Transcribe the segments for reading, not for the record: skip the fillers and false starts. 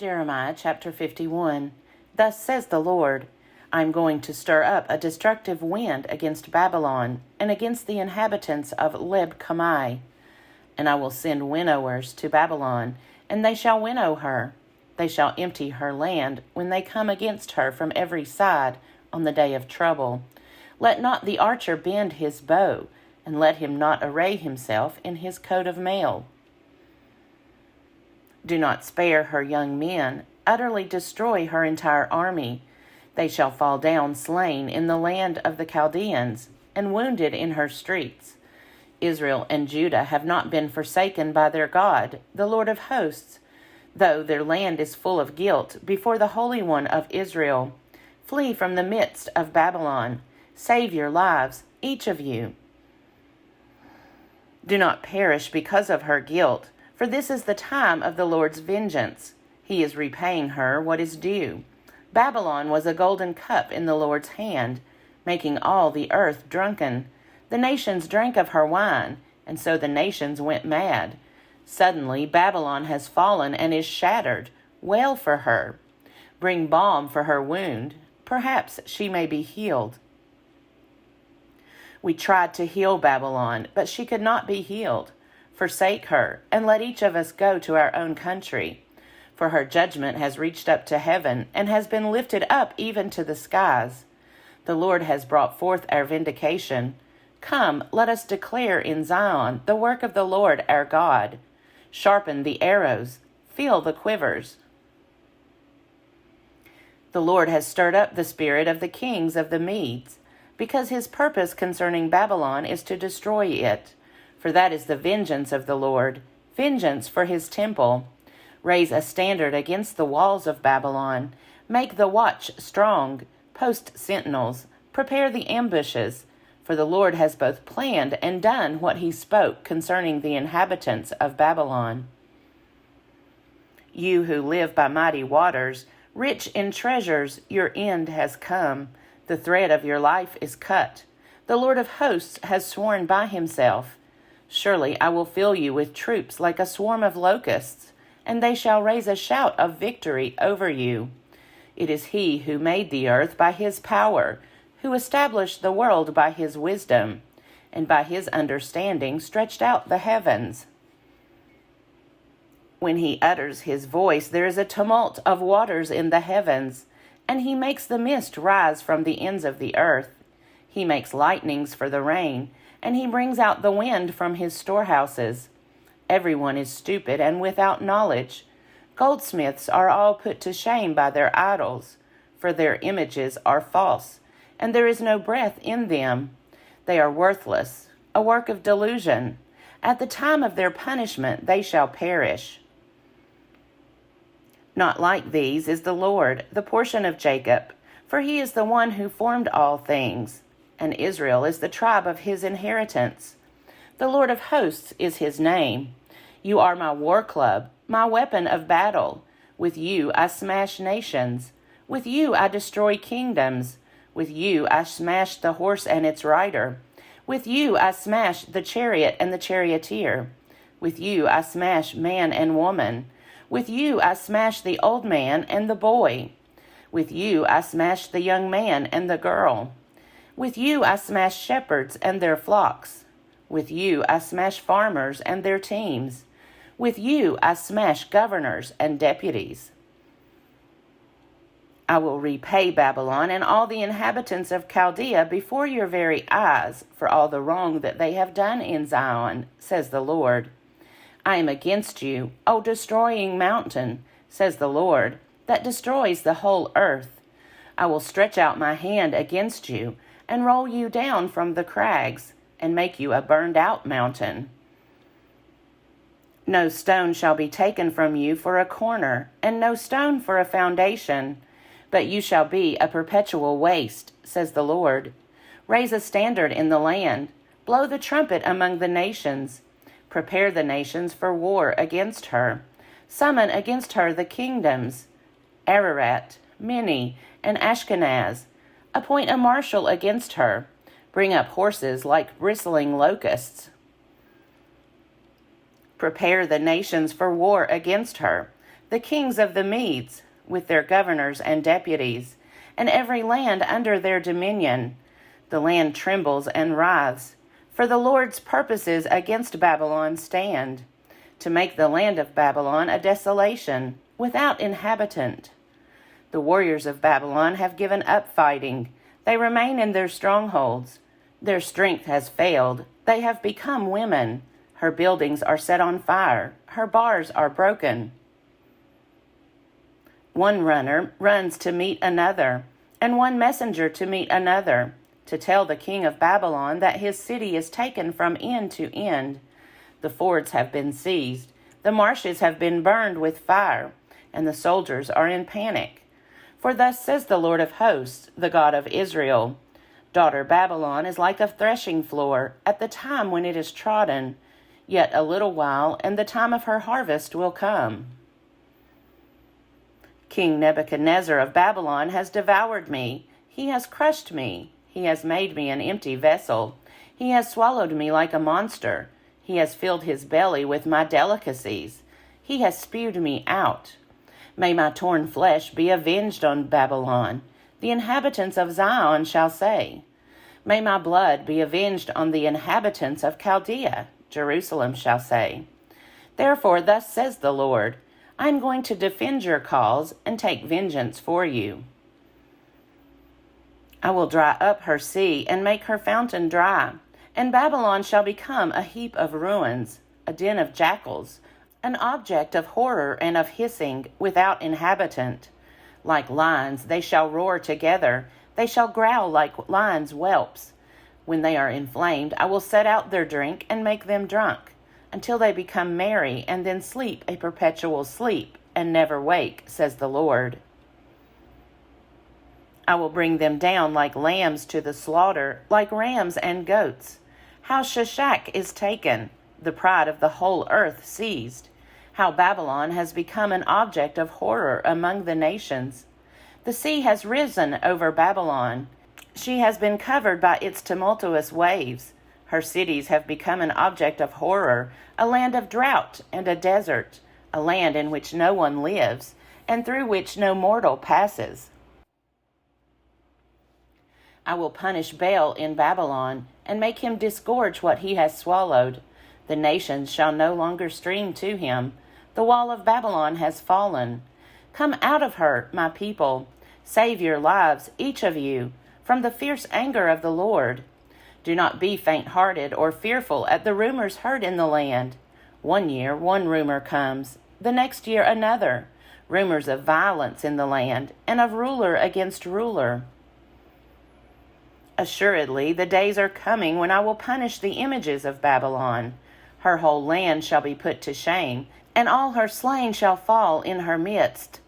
Jeremiah chapter 51. Thus says the Lord, I am going to stir up a destructive wind against Babylon and against the inhabitants of Leb-Kamai. And I will send winnowers to Babylon, and they shall winnow her. They shall empty her land when they come against her from every side on the day of trouble. Let not the archer bend his bow, and let him not array himself in his coat of mail. Do not spare her young men, utterly destroy her entire army. They shall fall down slain in the land of the Chaldeans, and wounded in her streets. Israel and Judah have not been forsaken by their God, the Lord of hosts, though their land is full of guilt before the Holy One of Israel. Flee from the midst of Babylon. Save your lives, each of you. Do not perish because of her guilt, for this is the time of the Lord's vengeance. He is repaying her what is due. Babylon was a golden cup in the Lord's hand, making all the earth drunken. The nations drank of her wine, and so the nations went mad. Suddenly Babylon has fallen and is shattered. Wail for her. Bring balm for her wound. Perhaps she may be healed. We tried to heal Babylon, but she could not be healed. Forsake her, and let each of us go to our own country. For her judgment has reached up to heaven, and has been lifted up even to the skies. The Lord has brought forth our vindication. Come, let us declare in Zion the work of the Lord our God. Sharpen the arrows, feel the quivers. The Lord has stirred up the spirit of the kings of the Medes, because his purpose concerning Babylon is to destroy it. For that is the vengeance of the Lord, vengeance for his temple. Raise a standard against the walls of Babylon. Make the watch strong. Post sentinels. Prepare the ambushes. For the Lord has both planned and done what he spoke concerning the inhabitants of Babylon. You who live by mighty waters, rich in treasures, your end has come. The thread of your life is cut. The Lord of hosts has sworn by himself. Surely I will fill you with troops like a swarm of locusts, and they shall raise a shout of victory over you. It is he who made the earth by his power, who established the world by his wisdom, and by his understanding stretched out the heavens. When he utters his voice, there is a tumult of waters in the heavens, and he makes the mist rise from the ends of the earth. He makes lightnings for the rain, and he brings out the wind from his storehouses. Everyone is stupid and without knowledge. Goldsmiths are all put to shame by their idols, for their images are false, and there is no breath in them. They are worthless, a work of delusion. At the time of their punishment they shall perish. Not like these is the Lord, the portion of Jacob, for he is the one who formed all things, and Israel is the tribe of his inheritance. The Lord of hosts is his name. You are my war club, my weapon of battle. With you I smash nations. With you I destroy kingdoms. With you I smash the horse and its rider. With you I smash the chariot and the charioteer. With you I smash man and woman. With you I smash the old man and the boy. With you I smash the young man and the girl. With you I smash shepherds and their flocks. With you I smash farmers and their teams. With you I smash governors and deputies. I will repay Babylon and all the inhabitants of Chaldea before your very eyes for all the wrong that they have done in Zion, says the Lord. I am against you, O destroying mountain, says the Lord, that destroys the whole earth. I will stretch out my hand against you and roll you down from the crags and make you a burned-out mountain. No stone shall be taken from you for a corner, and no stone for a foundation, but you shall be a perpetual waste, says the Lord. Raise a standard in the land, blow the trumpet among the nations. Prepare the nations for war against her. Summon against her the kingdoms, Ararat, Minni, and Ashkenaz. Appoint a marshal against her. Bring up horses like bristling locusts. Prepare the nations for war against her. the kings of the Medes, with their governors and deputies, and every land under their dominion. The land trembles and writhes, for the Lord's purposes against Babylon stand, to make the land of Babylon a desolation, without inhabitant. The warriors of Babylon have given up fighting. They remain in their strongholds. Their strength has failed. They have become women. Her buildings are set on fire. Her bars are broken. One runner runs to meet another, and one messenger to meet another, to tell the king of Babylon that his city is taken from end to end. The fords have been seized. The marshes have been burned with fire, and the soldiers are in panic. For thus says the Lord of hosts, the God of Israel, Daughter Babylon is like a threshing floor at the time when it is trodden. Yet a little while, and the time of her harvest will come. King Nebuchadnezzar of Babylon has devoured me. He has crushed me. He has made me an empty vessel. He has swallowed me like a monster. He has filled his belly with my delicacies. He has spewed me out. May my torn flesh be avenged on Babylon. The inhabitants of Zion shall say. May my blood be avenged on the inhabitants of Chaldea. Jerusalem shall say. Therefore, thus says the Lord, I am going to defend your cause and take vengeance for you. I will dry up her sea and make her fountain dry, and Babylon shall become a heap of ruins, a den of jackals, an object of horror and of hissing, without inhabitant. Like lions they shall roar together, they shall growl like lions' whelps. When they are inflamed, I will set out their drink and make them drunk, until they become merry, and then sleep a perpetual sleep, and never wake, says the Lord. I will bring them down like lambs to the slaughter, like rams and goats. How Shishak is taken, the pride of the whole earth seized. How Babylon has become an object of horror among the nations. The sea has risen over Babylon. She has been covered by its tumultuous waves. Her cities have become an object of horror, a land of drought and a desert, a land in which no one lives, and through which no mortal passes. I will punish Baal in Babylon, and make him disgorge what he has swallowed. The nations shall no longer stream to him. The wall of Babylon has fallen. Come out of her, my people. Save your lives, each of you, from the fierce anger of the Lord. Do not be faint-hearted or fearful at the rumors heard in the land. 1 year, one rumor comes, the next year another, rumors of violence in the land, and of ruler against ruler. Assuredly, the days are coming when I will punish the images of Babylon. Her whole land shall be put to shame, and all her slain shall fall in her midst.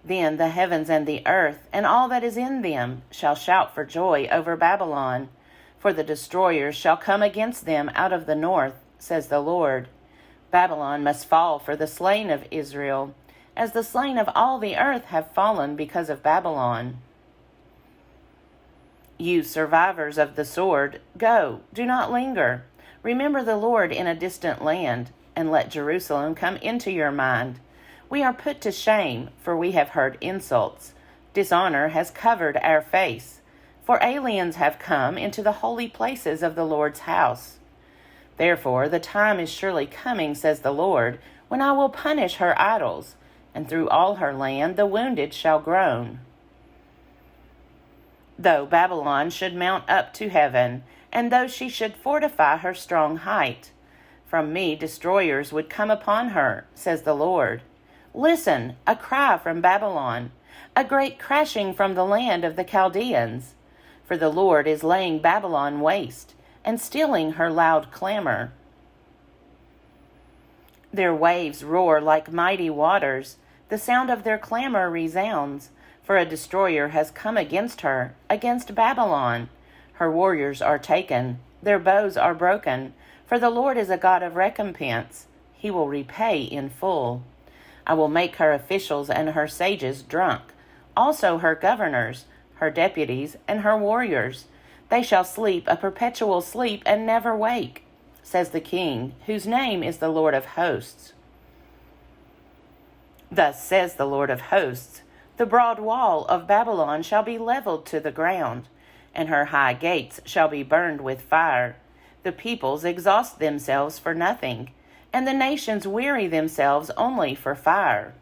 Then the heavens and the earth, and all that is in them, shall shout for joy over Babylon. For the destroyers shall come against them out of the north, says the Lord. Babylon must fall for the slain of Israel, as the slain of all the earth have fallen because of Babylon. You survivors of the sword, go, do not linger. Remember the Lord in a distant land, and let Jerusalem come into your mind. We are put to shame, for we have heard insults. Dishonor has covered our face, for aliens have come into the holy places of the Lord's house. Therefore the time is surely coming, says the Lord, when I will punish her idols, and through all her land the wounded shall groan. Though Babylon should mount up to heaven, and though she should fortify her strong height, from me destroyers would come upon her, says the Lord. Listen, a cry from Babylon, a great crashing from the land of the Chaldeans. For the Lord is laying Babylon waste, and stilling her loud clamor. Their waves roar like mighty waters. The sound of their clamor resounds, for a destroyer has come against her, against Babylon. Her warriors are taken, their bows are broken, for the Lord is a God of recompense. He will repay in full. I will make her officials and her sages drunk, also her governors, her deputies, and her warriors. They shall sleep a perpetual sleep and never wake, says the King, whose name is the Lord of hosts. Thus says the Lord of hosts, the broad wall of Babylon shall be leveled to the ground, and her high gates shall be burned with fire. The peoples exhaust themselves for nothing, and the nations weary themselves only for fire.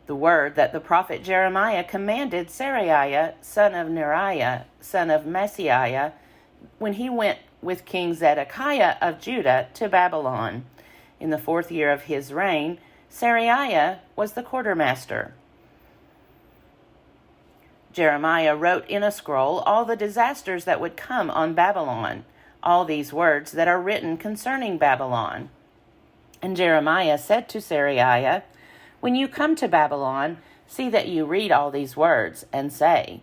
The word that the prophet Jeremiah commanded Seraiah, son of Neriah, son of Maaseiah, when he went with King Zedekiah of Judah to Babylon. In the 4th year of his reign, Seraiah was the quartermaster. Jeremiah wrote in a scroll all the disasters that would come on Babylon, all these words that are written concerning Babylon. And Jeremiah said to Seraiah, when you come to Babylon, see that you read all these words, and say,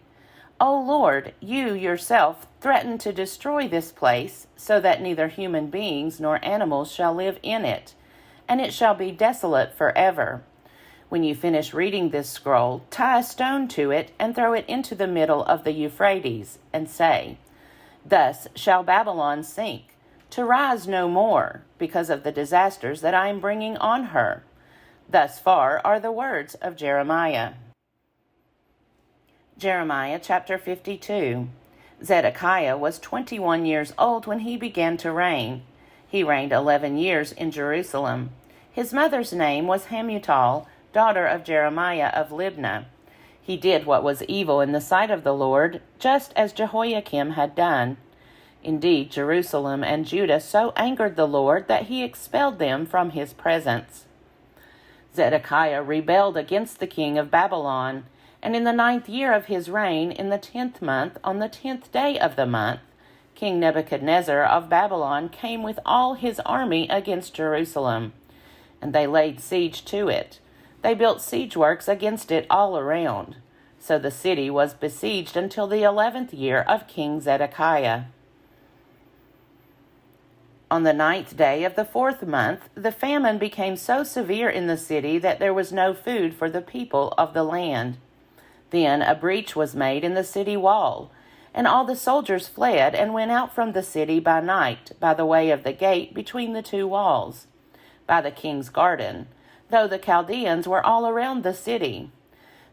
O Lord, you yourself threaten to destroy this place, so that neither human beings nor animals shall live in it, and it shall be desolate forever. When you finish reading this scroll, tie a stone to it and throw it into the middle of the Euphrates, and say, Thus shall Babylon sink, to rise no more, because of the disasters that I am bringing on her. Thus far are the words of Jeremiah. Jeremiah chapter 52. Zedekiah was 21 years old when he began to reign. He reigned 11 years in Jerusalem. His mother's name was Hamutal, daughter of Jeremiah of Libnah. He did what was evil in the sight of the Lord, just as Jehoiakim had done. Indeed, Jerusalem and Judah so angered the Lord that he expelled them from his presence. Zedekiah rebelled against the king of Babylon, and in the 9th year of his reign, in the 10th month, on the 10th day of the month, King Nebuchadnezzar of Babylon came with all his army against Jerusalem, and they laid siege to it. They built siege works against it all around. So the city was besieged until the 11th year of King Zedekiah. On the 9th day of the 4th month, the famine became so severe in the city that there was no food for the people of the land. Then a breach was made in the city wall, and all the soldiers fled and went out from the city by night, by the way of the gate between the two walls, by the king's garden, though the Chaldeans were all around the city.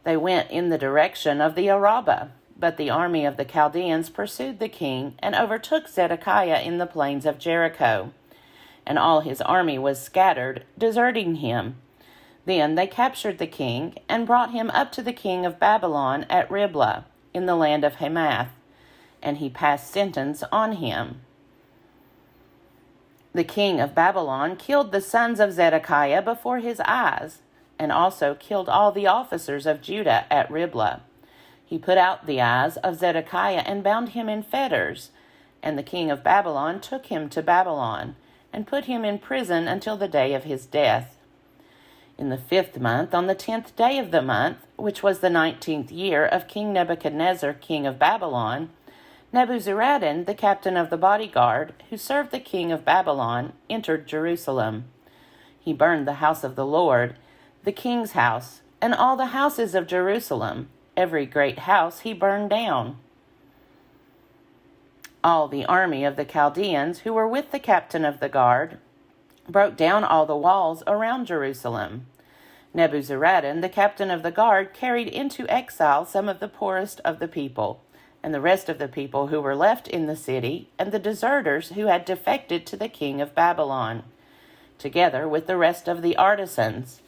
They went in the direction of the Arabah, but the army of the Chaldeans pursued the king and overtook Zedekiah in the plains of Jericho, and all his army was scattered, deserting him. Then they captured the king and brought him up to the king of Babylon at Riblah, in the land of Hamath, and he passed sentence on him. The king of Babylon killed the sons of Zedekiah before his eyes, and also killed all the officers of Judah at Riblah. He put out the eyes of Zedekiah and bound him in fetters, and the king of Babylon took him to Babylon, and put him in prison until the day of his death. In the 5th month, on the 10th day of the month, which was the 19th year of King Nebuchadnezzar, king of Babylon, Nebuzaradan, the captain of the bodyguard, who served the king of Babylon, entered Jerusalem. He burned the house of the Lord, the king's house, and all the houses of Jerusalem. Every great house he burned down. All the army of the Chaldeans who were with the captain of the guard broke down all the walls around Jerusalem. Nebuzaradan, the captain of the guard, carried into exile some of the poorest of the people, and the rest of the people who were left in the city, and the deserters who had defected to the king of Babylon, together with the rest of the artisans.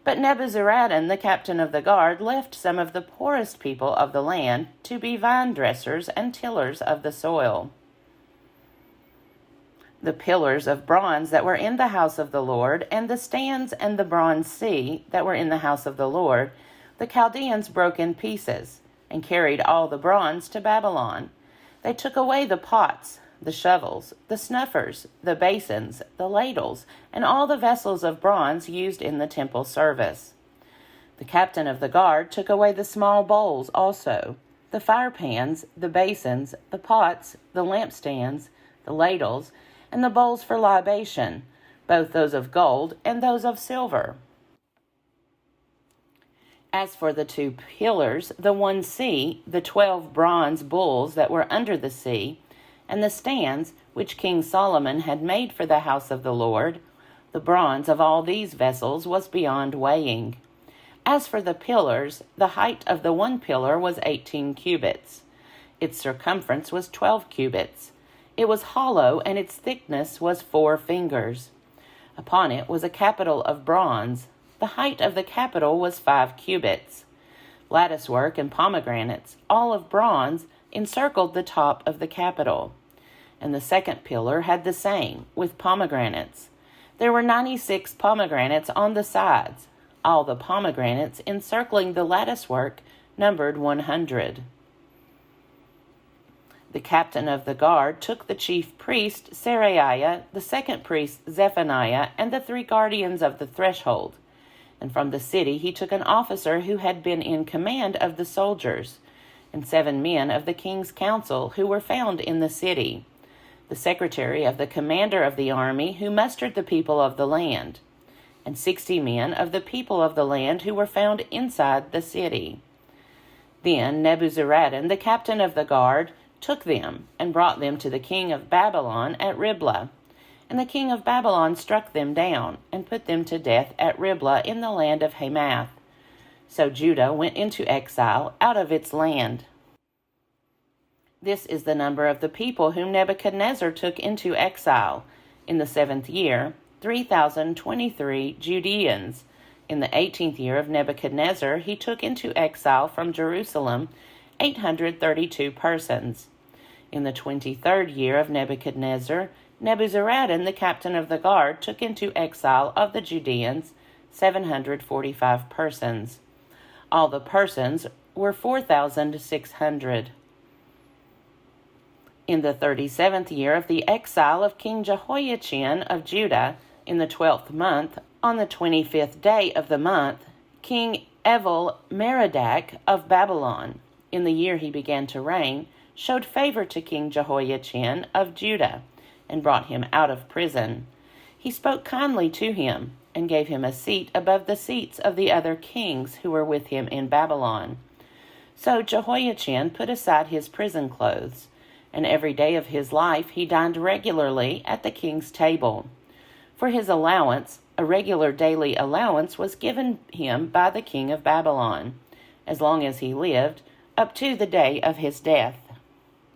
But Nebuzaradan, the captain of the guard, left some of the poorest people of the land to be vine dressers and tillers of the soil. The pillars of bronze that were in the house of the Lord, and the stands and the bronze sea that were in the house of the Lord, the Chaldeans broke in pieces, and carried all the bronze to Babylon. They took away the pots, the shovels, the snuffers, the basins, the ladles, and all the vessels of bronze used in the temple service. The captain of the guard took away the small bowls also, the fire pans, the basins, the pots, the lampstands, the ladles, and the bowls for libation, both those of gold and those of silver. As for the 2 pillars, the one sea, the 12 bronze bulls that were under the sea, and the stands which King Solomon had made for the house of the Lord, the bronze of all these vessels was beyond weighing. As for the pillars, the height of the one pillar was 18 cubits. Its circumference was 12 cubits. It was hollow, and its thickness was 4 fingers. Upon it was a capital of bronze. The height of the capital was 5 cubits. Latticework and pomegranates, all of bronze, encircled the top of the capital. And the second pillar had the same, with pomegranates. There were 96 pomegranates on the sides. All the pomegranates encircling the latticework numbered 100. The captain of the guard took the chief priest Seraiah, the second priest Zephaniah, and the 3 guardians of the threshold. And from the city he took an officer who had been in command of the soldiers, and 7 men of the king's council who were found in the city, the secretary of the commander of the army who mustered the people of the land, and 60 men of the people of the land who were found inside the city. Then Nebuzaradan, the captain of the guard, took them and brought them to the king of Babylon at Riblah. And the king of Babylon struck them down and put them to death at Riblah in the land of Hamath. So Judah went into exile out of its land. This is the number of the people whom Nebuchadnezzar took into exile. In the 7th year, 3,023 Judeans. In the 18th year of Nebuchadnezzar, he took into exile from Jerusalem 832 persons. In the 23rd year of Nebuchadnezzar, Nebuzaradan, the captain of the guard, took into exile of the Judeans 745 persons. All the persons were 4,600. In the 37th year of the exile of King Jehoiachin of Judah, in the 12th month, on the 25th day of the month, King Evil-Merodach of Babylon, in the year he began to reign, showed favor to King Jehoiachin of Judah, and brought him out of prison. He spoke kindly to him, and gave him a seat above the seats of the other kings who were with him in Babylon. So Jehoiachin put aside his prison clothes, and every day of his life he dined regularly at the king's table. For his allowance, a regular daily allowance was given him by the king of Babylon, as long as he lived, up to the day of his death.